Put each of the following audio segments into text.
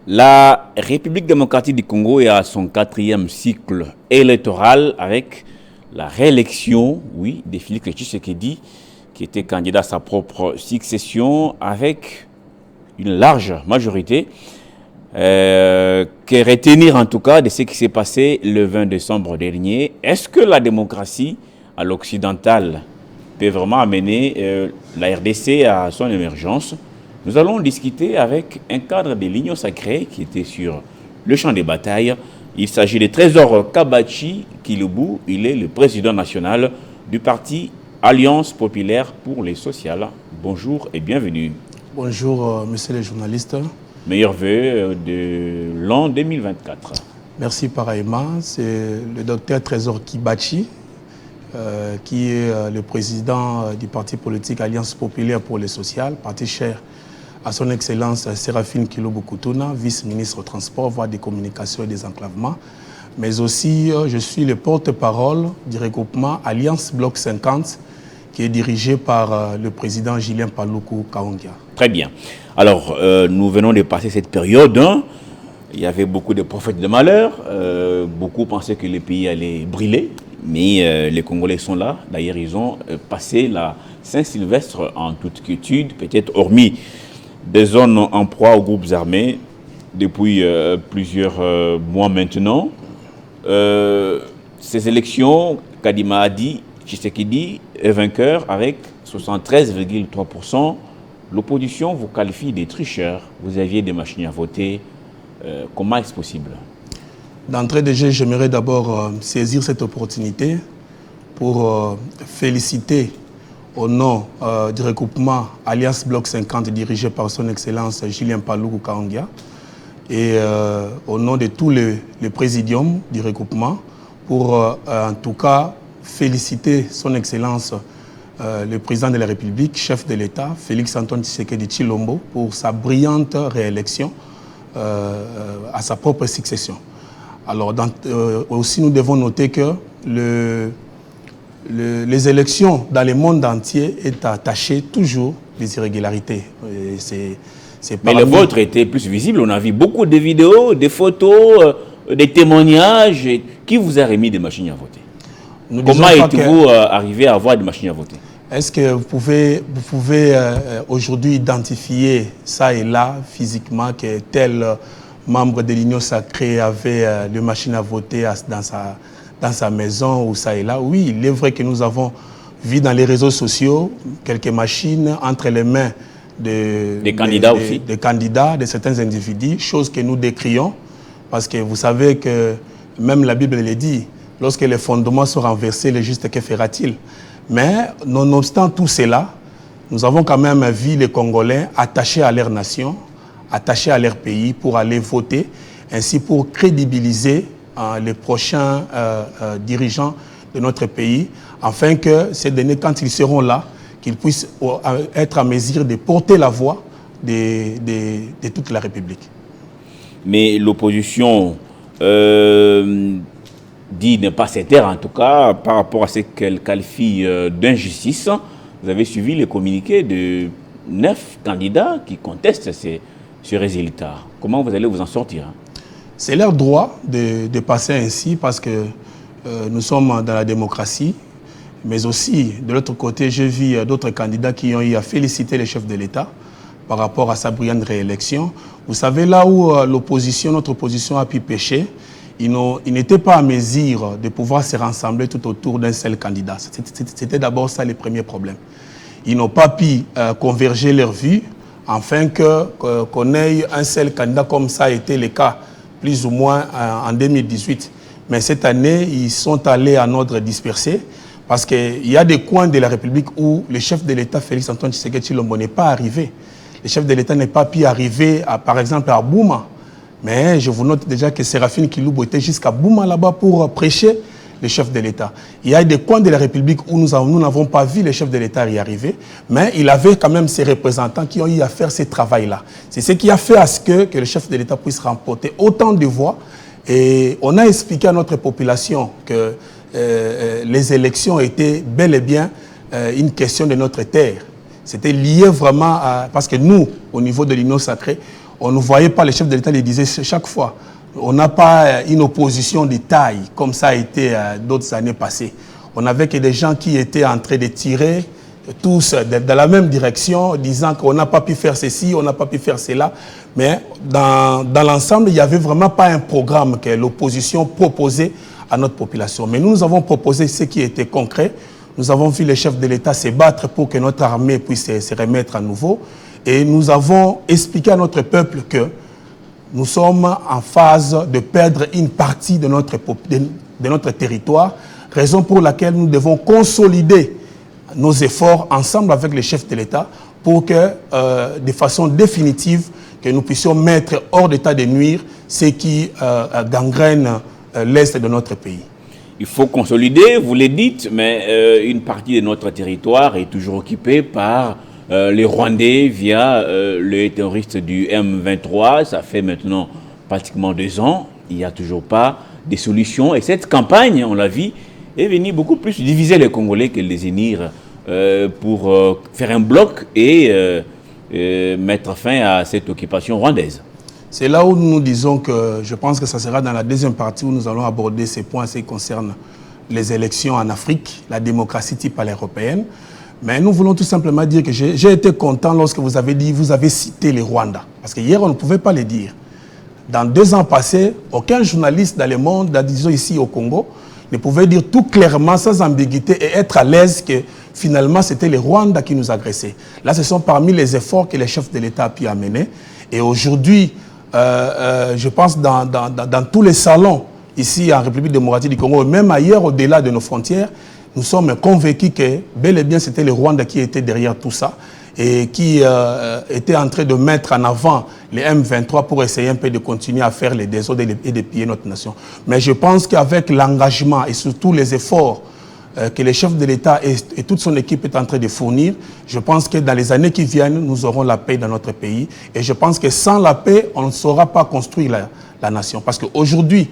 La République démocratique du Congo est à son 4e cycle électoral avec la réélection, oui, de Félix Tshisekedi, qui était candidat à sa propre succession avec une large majorité, qui retenir en tout cas de ce qui s'est passé le 20 décembre dernier. Est-ce que la démocratie à l'occidental peut vraiment amener la RDC à son émergence? Nous allons discuter avec un cadre de l'Union sacrée qui était sur le champ des batailles. Il s'agit de Trésor Kabachi Kilubu. Il est le président national du parti Alliance populaire pour les sociales. Bonjour et bienvenue. Bonjour, messieurs les journalistes. Meilleurs vœux de l'an 2024. Merci pareillement. C'est le docteur Trésor Kibachi, qui est le président du parti politique Alliance populaire pour les sociales, parti cher à son Excellence Séraphine Kilubu Kutuna, vice-ministre au transport, voie des communications et des enclavements. Mais aussi, je suis le porte-parole du regroupement Alliance Bloc 50, qui est dirigé par le président Julien Paluku Kaongia. Très bien. Alors, nous venons de passer cette période. Il y avait beaucoup de prophètes de malheur. Beaucoup pensaient que le pays allait brûler. Mais les Congolais sont là. D'ailleurs, ils ont passé la Saint-Sylvestre en toute quiétude, peut-être hormis des zones en proie aux groupes armés depuis plusieurs mois maintenant. Ces élections, Kadima a dit, Tshisekedi est vainqueur avec 73,3%. L'opposition vous qualifie des tricheurs. Vous aviez des machines à voter. Comment est-ce possible? D'entrée de jeu, j'aimerais d'abord saisir cette opportunité pour féliciter au nom du regroupement Alliance Bloc 50 dirigé par son Excellence Julien Paluku Kaongia et au nom de tous les présidiums du regroupement pour en tout cas féliciter son Excellence le président de la République, chef de l'État, Félix Antoine Tshisekedi Tshilombo, pour sa brillante réélection à sa propre succession. Alors aussi nous devons noter que les élections dans le monde entier est attachées toujours des irrégularités. Mais le vôtre était plus visible. On a vu beaucoup de vidéos, des photos, des témoignages. Qui vous a remis des machines à voter? Comment êtes-vous arrivé à avoir des machines à voter? Est-ce que vous pouvez aujourd'hui identifier ça et là physiquement que tel membre de l'Union sacrée avait les machines à voter dans sa maison ou ça et là? Oui, il est vrai que nous avons vu dans les réseaux sociaux quelques machines entre les mains des candidats aussi. Des candidats, de certains individus, chose que nous décrions, parce que vous savez que même la Bible le dit, lorsque les fondements sont renversés, le juste que fera-t-il? Mais nonobstant tout cela, nous avons quand même vu les Congolais attachés à leur nation, attachés à leur pays pour aller voter, ainsi pour crédibiliser les prochains dirigeants de notre pays, afin que ces derniers, quand ils seront là, qu'ils puissent être en mesure de porter la voix de toute la République. Mais l'opposition dit ne pas se taire, en tout cas, par rapport à ce qu'elle qualifie d'injustice. Vous avez suivi les communiqués de 9 candidats qui contestent ce résultat. Comment vous allez vous en sortir? C'est leur droit de passer ainsi parce que nous sommes dans la démocratie. Mais aussi, de l'autre côté, j'ai vu d'autres candidats qui ont eu à féliciter le chef de l'État par rapport à sa brillante réélection. Vous savez, là où notre opposition a pu pécher, ils n'étaient pas à mesure de pouvoir se rassembler tout autour d'un seul candidat. C'était d'abord ça le premier problème. Ils n'ont pas pu converger leurs vues afin qu'on ait un seul candidat comme ça a été le cas plus ou moins en 2018. Mais cette année, ils sont allés en ordre dispersé parce qu'il y a des coins de la République où le chef de l'État, Félix Antoine Tshisekedi Tshilombo, n'est pas arrivé. Le chef de l'État n'est pas pu arriver, par exemple, à Bouma. Mais je vous note déjà que Séraphine Kilubu était jusqu'à Bouma là-bas pour prêcher le chef de l'État. Il y a des coins de la République où nous n'avons pas vu le chef de l'État y arriver, mais il avait quand même ses représentants qui ont eu à faire ce travail-là. C'est ce qui a fait à ce que le chef de l'État puisse remporter autant de voix. Et on a expliqué à notre population que les élections étaient bel et bien une question de notre terre. C'était lié vraiment à... Parce que nous, au niveau de l'Union sacrée, on ne voyait pas, le chef de l'État le disait chaque fois, on n'a pas une opposition de taille, comme ça a été d'autres années passées. On avait que des gens qui étaient en train de tirer, tous dans la même direction, disant qu'on n'a pas pu faire ceci, on n'a pas pu faire cela. Mais dans l'ensemble, il n'y avait vraiment pas un programme que l'opposition proposait à notre population. Mais nous avons proposé ce qui était concret. Nous avons vu le chef de l'État se battre pour que notre armée puisse se remettre à nouveau. Et nous avons expliqué à notre peuple que nous sommes en phase de perdre une partie de notre territoire, raison pour laquelle nous devons consolider nos efforts ensemble avec les chefs de l'État pour que, de façon définitive, que nous puissions mettre hors d'état de nuire ce qui gangrène l'Est de notre pays. Il faut consolider, vous le dites, mais une partie de notre territoire est toujours occupée par les Rwandais via les terroristes du M23. Ça fait maintenant pratiquement 2 ans. Il n'y a toujours pas de solutions. Et cette campagne, on l'a vu, est venue beaucoup plus diviser les Congolais que les unir pour faire un bloc et mettre fin à cette occupation rwandaise. C'est là où nous disons que je pense que ça sera dans la deuxième partie où nous allons aborder ces points qui concernent les élections en Afrique, la démocratie type à l'européenne. Mais nous voulons tout simplement dire que j'ai été content lorsque vous avez cité les Rwandais. Parce que hier, on ne pouvait pas le dire. Dans 2 ans passés, aucun journaliste dans le monde, disons ici au Congo, ne pouvait dire tout clairement, sans ambiguïté et être à l'aise que finalement c'était les Rwandais qui nous agressaient. Là, ce sont parmi les efforts que les chefs de l'État ont pu amener. Et aujourd'hui, je pense dans tous les salons ici en République démocratique du Congo, même ailleurs au-delà de nos frontières, nous sommes convaincus que bel et bien c'était les Rwandais qui étaient derrière tout ça et qui étaient en train de mettre en avant les M23 pour essayer un peu de continuer à faire les désordres et de piller notre nation. Mais je pense qu'avec l'engagement et surtout les efforts que les chefs de l'État et toute son équipe est en train de fournir, je pense que dans les années qui viennent, nous aurons la paix dans notre pays. Et je pense que sans la paix, on ne saura pas construire la nation. Parce qu'aujourd'hui,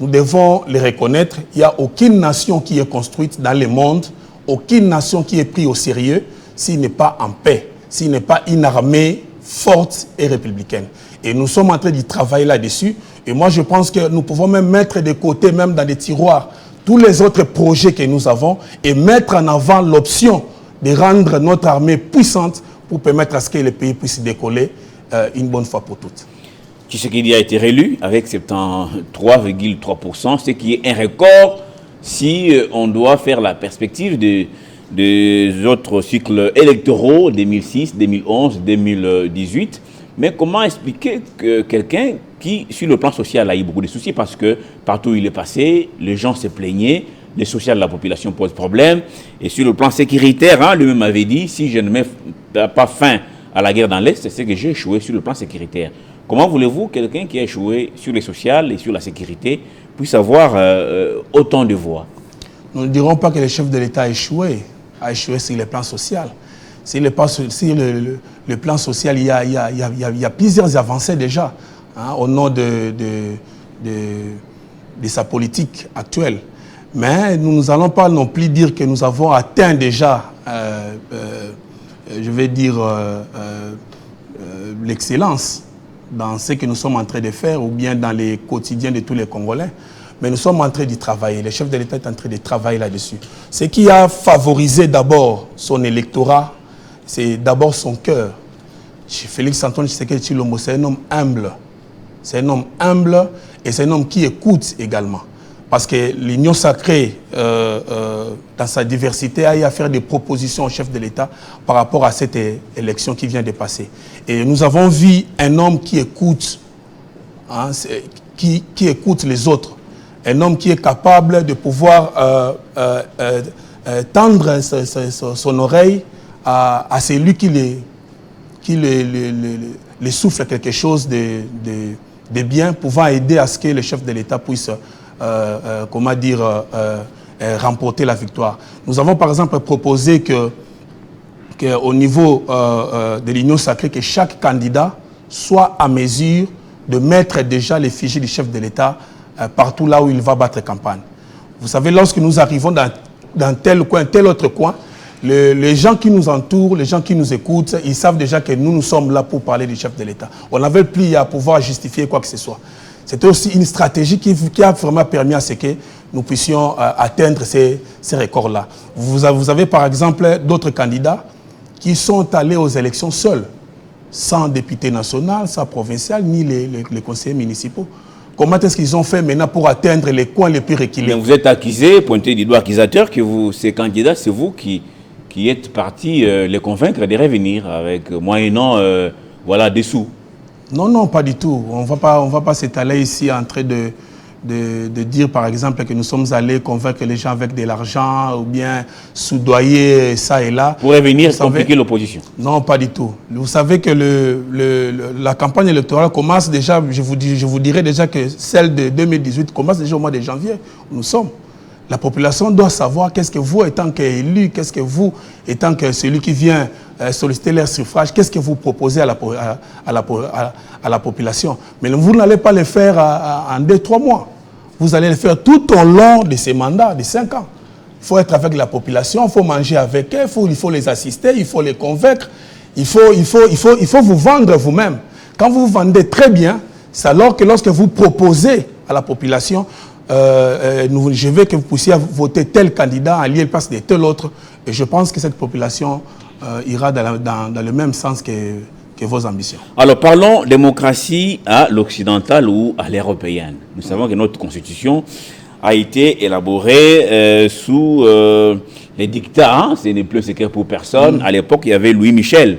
nous devons les reconnaître, il n'y a aucune nation qui est construite dans le monde, aucune nation qui est prise au sérieux s'il n'est pas en paix, s'il n'est pas une armée forte et républicaine. Et nous sommes en train de travailler là-dessus. Et moi, je pense que nous pouvons même mettre de côté, même dans les tiroirs, tous les autres projets que nous avons et mettre en avant l'option de rendre notre armée puissante pour permettre à ce que le pays puisse décoller une bonne fois pour toutes. Tshisekedi a été réélu avec 73,3%, ce qui est un record si on doit faire la perspective des autres cycles électoraux 2006, 2011, 2018. Mais comment expliquer que quelqu'un qui, sur le plan social, a eu beaucoup de soucis parce que partout où il est passé, les gens se plaignaient, le social de la population pose problème. Et sur le plan sécuritaire, lui-même avait dit, si je ne mets pas fin à la guerre dans l'Est, c'est que j'ai échoué sur le plan sécuritaire. Comment voulez-vous quelqu'un qui a échoué sur le social et sur la sécurité puisse avoir autant de voix? Nous ne dirons pas que le chef de l'État a échoué sur le plan social. Sur le plan social, il y a plusieurs avancées déjà au nom de sa politique actuelle. Mais nous n'allons pas non plus dire que nous avons atteint déjà, je vais dire, l'excellence dans ce que nous sommes en train de faire ou bien dans les quotidiens de tous les Congolais. Mais nous sommes en train d'y travailler. Le chef de l'État est en train de travailler là-dessus. Ce qui a favorisé d'abord son électorat, c'est d'abord son cœur. Félix Antoine Tshisekedi Tshilombo, c'est un homme humble. C'est un homme humble et c'est un homme qui écoute également. Parce que l'Union sacrée, dans sa diversité, a eu à faire des propositions au chef de l'État par rapport à cette élection qui vient de passer. Et nous avons vu un homme qui écoute, qui écoute les autres. Un homme qui est capable de pouvoir tendre son oreille à celui qui les souffle quelque chose de bien, pouvant aider à ce que le chef de l'État puisse comment dire, remporter la victoire. Nous avons par exemple proposé qu'au niveau de l'Union sacrée, que chaque candidat soit à mesure de mettre déjà l'effigie du chef de l'État partout là où il va battre campagne. Vous savez, lorsque nous arrivons dans tel coin, tel autre coin, les gens qui nous entourent, les gens qui nous écoutent, ils savent déjà que nous sommes là pour parler du chef de l'État. On n'avait plus à pouvoir justifier quoi que ce soit. C'était aussi une stratégie qui a vraiment permis à ce que nous puissions atteindre ces records-là. Vous avez par exemple d'autres candidats qui sont allés aux élections seuls, sans député national, sans provincial, ni les conseillers municipaux. Comment est-ce qu'ils ont fait maintenant pour atteindre les coins les plus reculés? Vous êtes accusé, pointé du doigt accusateur, que ces candidats, c'est vous qui êtes parti les convaincre de revenir avec moyennant voilà, des sous. Non, pas du tout. On va pas s'étaler ici en train de dire, par exemple, que nous sommes allés convaincre les gens avec de l'argent ou bien soudoyer ça et là. Pour revenir compliquer l'opposition. Non, pas du tout. Vous savez que la campagne électorale commence déjà, je vous dirais déjà que celle de 2018 commence déjà au mois de janvier où nous sommes. La population doit savoir qu'est-ce que vous, étant qu'élu, qu'est-ce que vous, étant que celui qui vient solliciter leur suffrage, qu'est-ce que vous proposez à la population. Mais vous n'allez pas le faire en 2-3 mois. Vous allez le faire tout au long de ces mandats de 5 ans. Il faut être avec la population, il faut manger avec eux, il faut les assister, il faut les convaincre, il faut vous vendre vous-même. Quand vous vous vendez très bien, c'est alors que lorsque vous proposez à la population, je veux que vous puissiez voter tel candidat en lieu et place de tel autre. Et je pense que cette population ira dans le même sens que vos ambitions. Alors parlons démocratie à l'occidentale ou à l'européenne. Nous savons que notre constitution a été élaborée sous les dictats, hein, ce n'est plus un secret pour personne. À l'époque, il y avait Louis Michel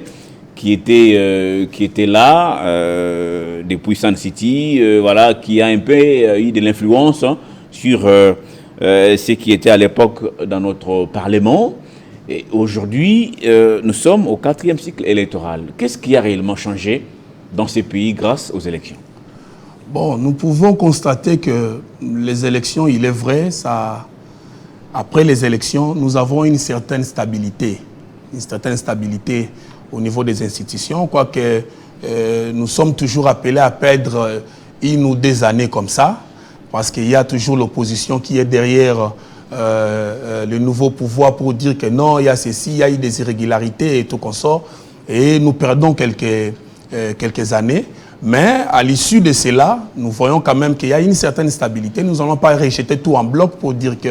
qui était là depuis Sun City, voilà, qui a un peu eu de l'influence sur ce qui était à l'époque dans notre Parlement. Et aujourd'hui, nous sommes au 4e cycle électoral. Qu'est-ce qui a réellement changé dans ces pays grâce aux élections? Bon, nous pouvons constater que les élections, il est vrai, après les élections, nous avons une certaine stabilité au niveau des institutions, quoique nous sommes toujours appelés à perdre 1 ou 2 années comme ça, parce qu'il y a toujours l'opposition qui est derrière le nouveau pouvoir pour dire que non, il y a ceci, il y a eu des irrégularités et tout qu'on sort, et nous perdons quelques années. Mais à l'issue de cela, nous voyons quand même qu'il y a une certaine stabilité. Nous n'allons pas rejeter tout en bloc pour dire que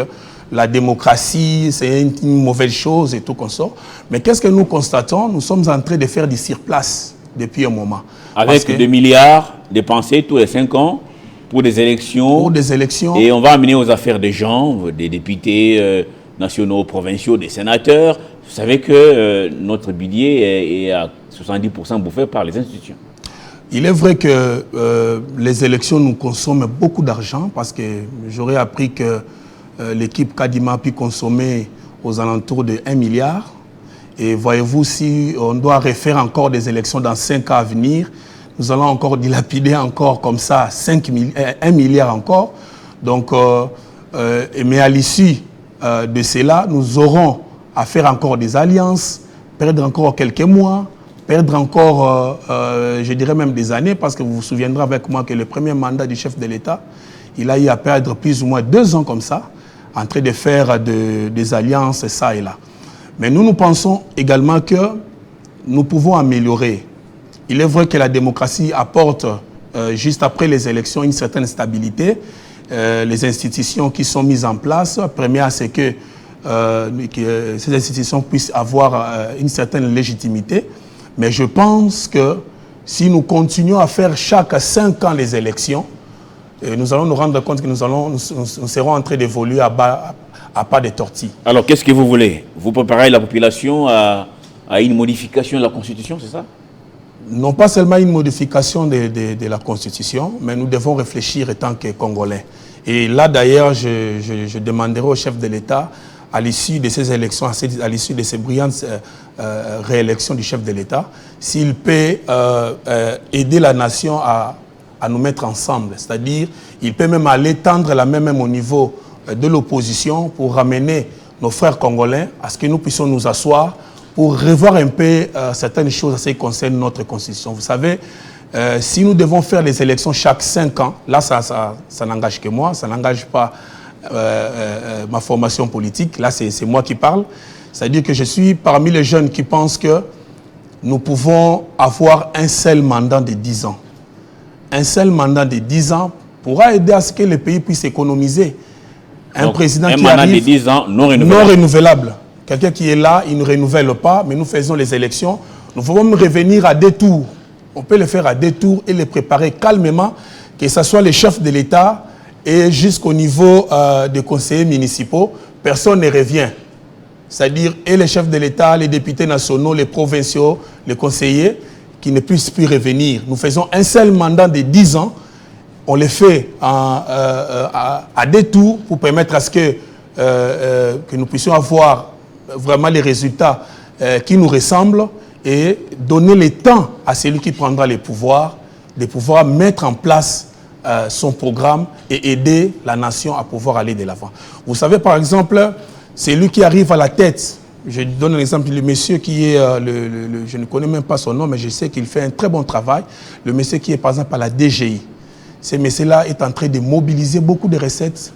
la démocratie, c'est une mauvaise chose et tout qu'on sort. Mais qu'est-ce que nous constatons? Nous sommes en train de faire du surplace depuis un moment. Avec 2 milliards dépensés tous les 5 ans pour des élections. Pour des élections. Et on va amener aux affaires des gens, des députés nationaux, provinciaux, des sénateurs. Vous savez que notre budget est à 70% bouffé par les institutions. Il est vrai que les élections nous consomment beaucoup d'argent parce que j'aurais appris que l'équipe Kadima a pu consommer aux alentours de 1 milliard. Et voyez-vous, si on doit refaire encore des élections dans 5 ans à venir, nous allons encore dilapider encore comme ça 1 milliard encore. Donc, mais à l'issue de cela, nous aurons à faire encore des alliances, perdre encore quelques mois, perdre encore, je dirais même des années, parce que vous vous souviendrez avec moi que le premier mandat du chef de l'État, il a eu à perdre plus ou moins 2 ans comme ça, en train de faire des alliances, ça et là. Mais nous pensons également que nous pouvons améliorer. Il est vrai que la démocratie apporte, juste après les élections, une certaine stabilité. Les institutions qui sont mises en place permettent à ce que ces institutions puissent avoir une certaine légitimité. Mais je pense que si nous continuons à faire chaque 5 ans les élections, nous allons nous rendre compte que nous serons en train d'évoluer à pas de tortilles. Alors, qu'est-ce que vous voulez? Vous préparez la population à une modification de la Constitution, c'est ça? Non pas seulement une modification de la Constitution, mais nous devons réfléchir en tant que Congolais. Et là, d'ailleurs, je demanderai au chef de l'État, à l'issue de ces élections, à l'issue de ces brillantes réélections du chef de l'État, s'il peut aider la nation à à nous mettre ensemble. C'est-à-dire, il peut même aller tendre la main même au niveau de l'opposition pour ramener nos frères congolais à ce que nous puissions nous asseoir pour revoir un peu certaines choses à ce qui concerne notre constitution. Vous savez, si nous devons faire les élections chaque 5 ans, là, ça n'engage que moi, ça n'engage pas ma formation politique. Là, c'est moi qui parle. C'est-à-dire que je suis parmi les jeunes qui pensent que nous pouvons avoir un seul mandat de 10 ans. Un seul mandat de 10 ans pourra aider à ce que le pays puisse économiser. Donc, président qui arrive, mandat de 10 ans non renouvelable. Non renouvelable. Quelqu'un qui est là, il ne renouvelle pas, mais nous faisons les élections. Nous pouvons revenir à des tours. On peut le faire à des tours et les préparer calmement, que ce soit les chefs de l'État et jusqu'au niveau des conseillers municipaux. Personne ne revient. C'est-à-dire, et les chefs de l'État, les députés nationaux, les provinciaux, les conseillers, qui ne puissent plus revenir. Nous faisons un seul mandat de 10 ans. On le fait à des tours pour permettre à ce que nous puissions avoir vraiment les résultats qui nous ressemblent et donner le temps à celui qui prendra les pouvoirs de pouvoir mettre en place son programme et aider la nation à pouvoir aller de l'avant. Vous savez, par exemple, c'est lui qui arrive à la tête. Je donne un exemple, le monsieur qui est, je ne connais même pas son nom, mais je sais qu'il fait un très bon travail. Le monsieur qui est par exemple à la DGI. Ce monsieur-là est en train de mobiliser beaucoup de recettes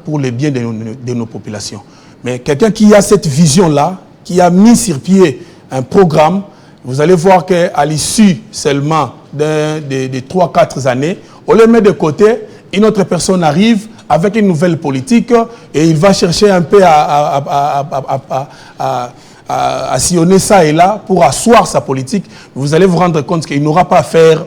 pour le bien de nos populations. Mais quelqu'un qui a cette vision-là, qui a mis sur pied un programme, vous allez voir qu'à l'issue seulement de 3-4 années, on le met de côté, une autre personne arrive avec une nouvelle politique et il va chercher un peu à sillonner ça et là pour asseoir sa politique. Vous allez vous rendre compte qu'il n'aura pas à faire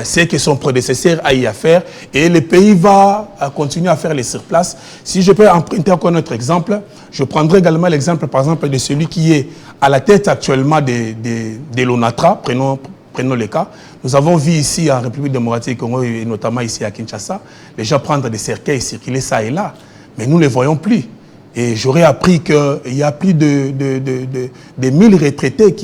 ce que son prédécesseur a eu à faire et le pays va continuer à faire les surplaces. Si je peux emprunter encore un autre exemple, je prendrai également l'exemple par exemple de celui qui est à la tête actuellement de l'ONATRA, prenons le cas. Nous avons vu ici en République démocratique du Congo et notamment ici à Kinshasa, les gens prendre des cercueils, circuler ça et là. Mais nous ne les voyons plus. Et j'aurais appris qu'il y a plus de 1000 retraités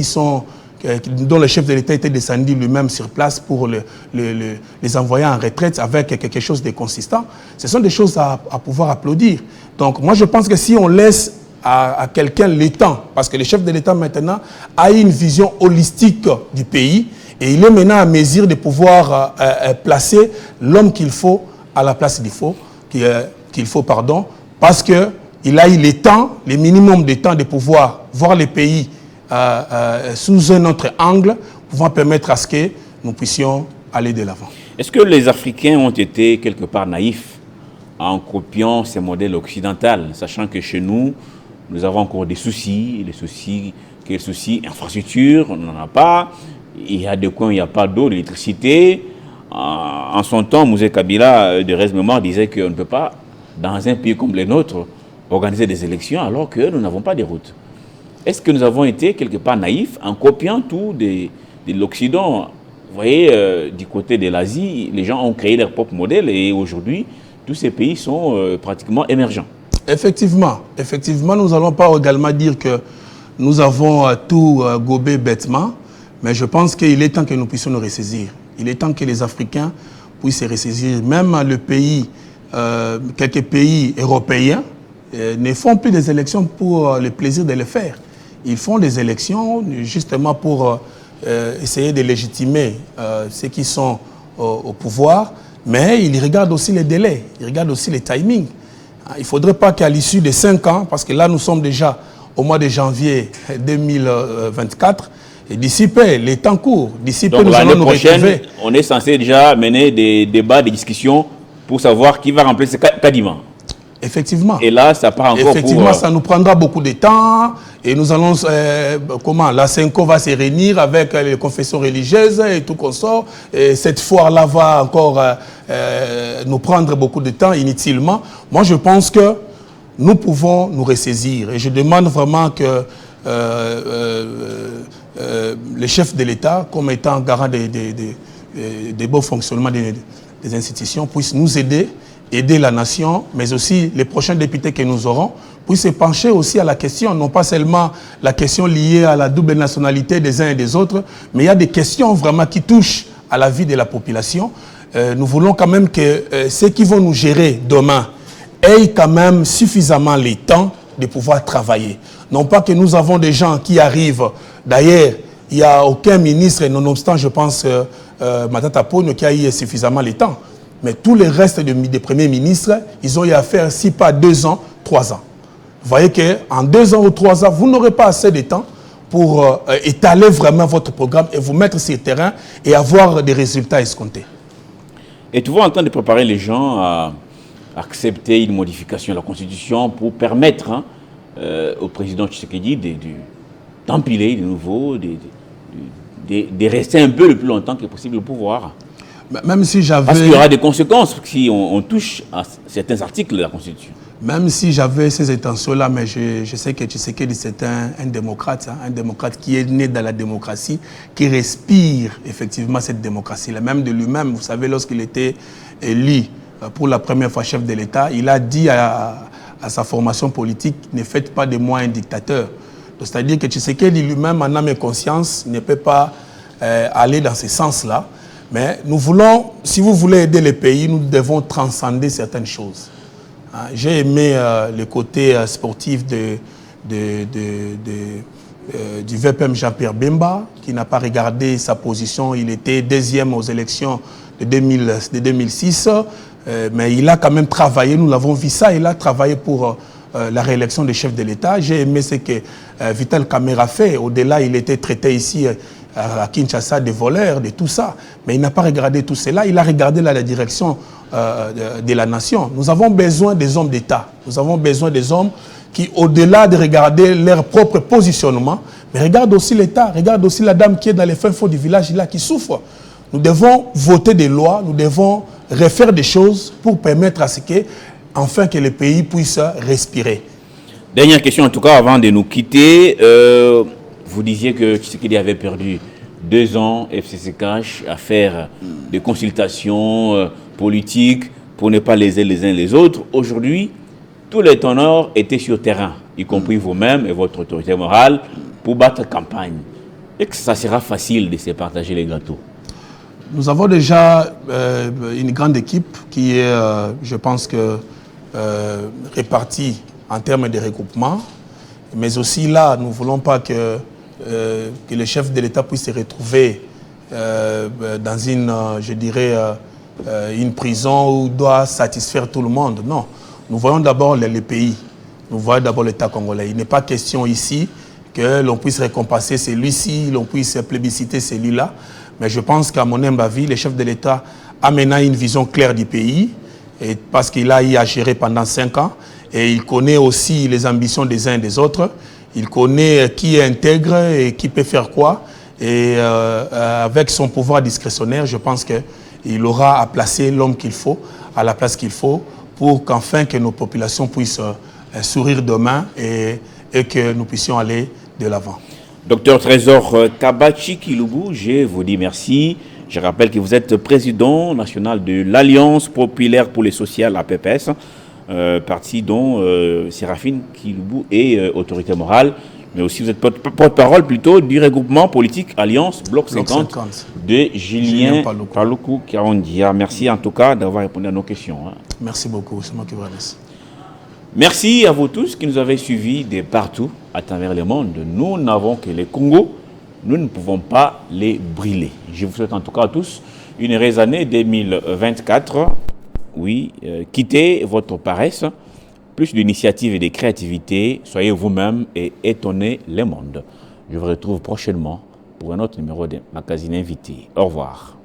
dont le chef de l'État était descendu lui-même sur place pour les envoyer en retraite avec quelque chose de consistant. Ce sont des choses à pouvoir applaudir. Donc moi je pense que si on laisse à quelqu'un le temps, parce que le chef de l'État maintenant a une vision holistique du pays et il est maintenant à mesure de pouvoir placer l'homme qu'il faut à la place qu'il faut, parce qu'il a eu le temps, le minimum de temps de pouvoir voir le pays sous un autre angle, pouvant permettre à ce que nous puissions aller de l'avant. Est-ce que les Africains ont été quelque part naïfs en copiant ces modèles occidentaux, sachant que chez nous, nous avons encore des soucis, quels soucis, infrastructure, on n'en a pas, il y a des coins où il n'y a pas d'eau, d'électricité. En son temps, Mouzé Kabila, de reste mémoire, disait qu'on ne peut pas, dans un pays comme le nôtre, organiser des élections alors que nous n'avons pas de routes. Est-ce que nous avons été quelque part naïfs en copiant tout de l'Occident? Vous voyez, du côté de l'Asie, les gens ont créé leur propre modèle et aujourd'hui, tous ces pays sont pratiquement émergents. Effectivement, nous n'allons pas également dire que nous avons tout gobé bêtement, mais je pense qu'il est temps que nous puissions nous ressaisir. Il est temps que les Africains puissent se ressaisir. Même quelques pays européens ne font plus des élections pour le plaisir de le faire. Ils font des élections justement pour essayer de légitimer ceux qui sont au pouvoir, mais ils regardent aussi les délais, ils regardent aussi les timings. Il ne faudrait pas qu'à l'issue de 5 ans, parce que là nous sommes déjà au mois de janvier 2024, et d'ici peu, les temps courts, d'ici peu nous allons nous retrouver. On est censé déjà mener des débats, des discussions pour savoir qui va remplacer Kadima. Effectivement. Et là, ça part encore effectivement, ça nous prendra beaucoup de temps. Et nous allons... la CENCO va se réunir avec les confessions religieuses et tout qu'on sort. Et cette foire-là va encore nous prendre beaucoup de temps inutilement. Moi, je pense que nous pouvons nous ressaisir. Et je demande vraiment que les chefs de l'État, comme étant garant des beaux fonctionnements des institutions, puissent nous aider la nation, mais aussi les prochains députés que nous aurons, puissent se pencher aussi à la question, non pas seulement la question liée à la double nationalité des uns et des autres, mais il y a des questions vraiment qui touchent à la vie de la population. Nous voulons quand même que ceux qui vont nous gérer demain aient quand même suffisamment le temps de pouvoir travailler. Non pas que nous avons des gens qui arrivent. D'ailleurs, il n'y a aucun ministre, nonobstant, je pense, Matata Ponyo, qui a eu suffisamment le temps. Mais tous les restes des premiers ministres, ils ont eu à faire, si pas 2 ans, 3 ans. Vous voyez qu'en 2 ans ou 3 ans, vous n'aurez pas assez de temps pour étaler vraiment votre programme et vous mettre sur le terrain et avoir des résultats escomptés. Êtes-vous en train de préparer les gens à accepter une modification de la Constitution pour permettre au président Tshisekedi d'empiler de nouveau, de rester un peu le plus longtemps que possible au pouvoir? Même si j'avais... Parce qu'il y aura des conséquences si on touche à certains articles de la Constitution. Même si j'avais ces intentions-là, mais je sais que Tshisekedi, c'est un démocrate, un démocrate qui est né dans la démocratie, qui respire effectivement cette démocratie-là. Même de lui-même, vous savez, lorsqu'il était élu pour la première fois chef de l'État, il a dit à sa formation politique, ne faites pas de moi un dictateur. C'est-à-dire que Tshisekedi lui-même, en âme et conscience, ne peut pas aller dans ce sens-là. Mais nous voulons, si vous voulez aider le pays, nous devons transcender certaines choses. J'ai aimé le côté sportif du VPM Jean-Pierre Bemba, qui n'a pas regardé sa position. Il était 2e aux élections de 2006, mais il a quand même travaillé, nous l'avons vu ça, il a travaillé pour la réélection du chef de l'État. J'ai aimé ce que Vital Kamerhe fait. Au-delà, il était traité ici à Kinshasa de voleurs, de tout ça. Mais il n'a pas regardé tout cela, il a regardé la direction de la nation. Nous avons besoin des hommes d'État. Nous avons besoin des hommes qui, au-delà de regarder leur propre positionnement, mais regardent aussi l'État, regardent aussi la dame qui est dans les fins fonds du village là, qui souffre. Nous devons voter des lois, nous devons refaire des choses pour permettre à ce que, enfin, que le pays puisse respirer. Dernière question, en tout cas, avant de nous quitter. Vous disiez que Tshisekedi avait perdu 2 ans FCC Cash à faire des consultations politiques pour ne pas léser les uns les autres. Aujourd'hui, tous les teneurs étaient sur terrain, y compris vous-même et votre autorité morale, pour battre campagne. Et que ça sera facile de se partager les gâteaux? Nous avons déjà une grande équipe qui est, je pense que, répartie en termes de regroupement. Mais aussi là, nous ne voulons pas que le chef de l'État puisse se retrouver dans une, je dirais, une prison où il doit satisfaire tout le monde. Non, nous voyons d'abord les pays, nous voyons d'abord l'État congolais. Il n'est pas question ici que l'on puisse récompenser celui-ci, l'on puisse plébisciter celui-là. Mais je pense qu'à mon humble avis, le chef de l'État a maintenant une vision claire du pays, et parce qu'il a eu à gérer pendant 5 ans, et il connaît aussi les ambitions des uns et des autres. Il connaît qui est intègre et qui peut faire quoi. Et avec son pouvoir discrétionnaire, je pense qu'il aura à placer l'homme qu'il faut, à la place qu'il faut, pour qu'enfin que nos populations puissent sourire demain et que nous puissions aller de l'avant. Docteur Trésor Kabachi Kiloubou, je vous dis merci. Je rappelle que vous êtes président national de l'Alliance populaire pour les sociales, APPS, parti dont Séraphine Kiloubou est autorité morale, mais aussi vous êtes porte-parole plutôt du regroupement politique Alliance Bloc 50 de Julien Paluku Karondia. Merci en tout cas d'avoir répondu à nos questions. Merci beaucoup, c'est moi qui vous remercie. Merci à vous tous qui nous avez suivis de partout à travers le monde. Nous n'avons que les Congo, nous ne pouvons pas les brûler. Je vous souhaite en tout cas à tous une heureuse année 2024. Oui, quittez votre paresse, plus d'initiative et de créativité, soyez vous-même et étonnez le monde. Je vous retrouve prochainement pour un autre numéro de Magazine Invité. Au revoir.